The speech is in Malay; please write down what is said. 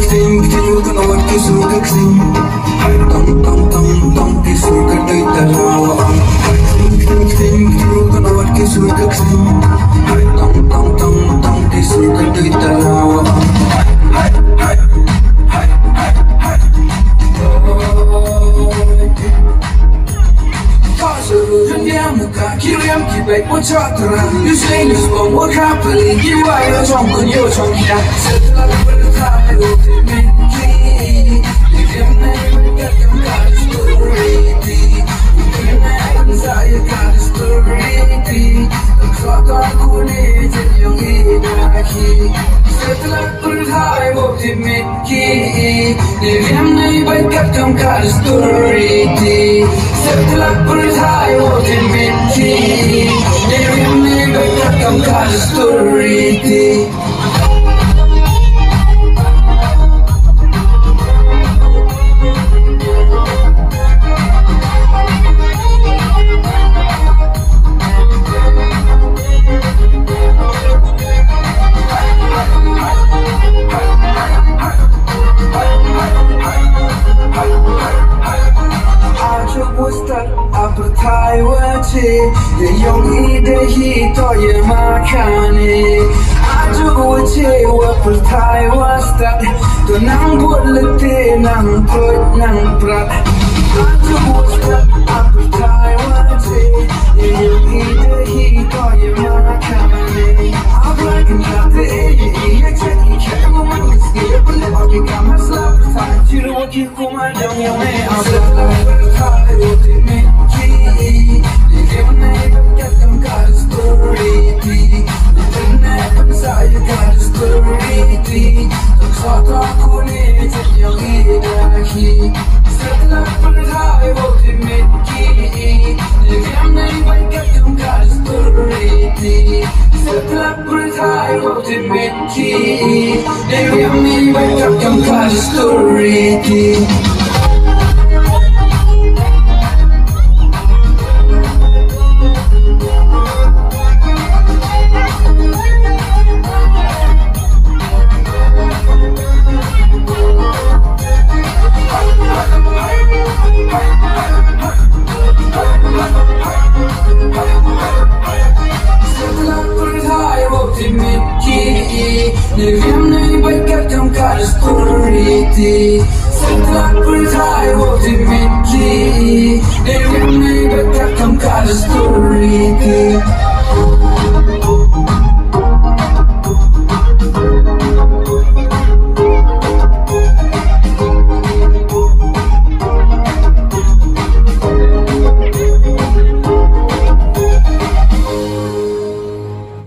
kting kanawat ki sukra ksiñ tong tong tong tong ki sukra doi talawa kting kanawat ki sukra ksiñ tong tong tong tong ki sukra doi talawa Kiriam ki baik我查terang You say你说我看不理意外有种朋友从家Setelah bertai ultimately Kiriam naik meninggalkan kali story Kiriam naik saya kali story Suatu aku ni jadi yang ilahi Setelah bertai ultimately Kiriam naik meninggalkan kali story Setelah bertai ultimately Kiriam naik meninggalkan kali story Bertai wajib yang ide hito ye makane Aju wajib wa bertai wastat Tu nang buat letih nang perut nang berat Aju wastat bertai wajib yang ide hito ye makane Abrakan kata iya jadi kamu meski boleh bagi kamu selap bertai Jiru wakil kumadang yang me ablah bertai wajib Suatu aku ni jadi yang ilahi Setelah bertai ultimately Kiriam naik meninggalkan kali story Setelah bertai ultimately Kiriam naik meninggalkan kali story Kiriam naik meninggalkan kali story Setelah bertai ultimately Kiriam naik meninggalkan kali story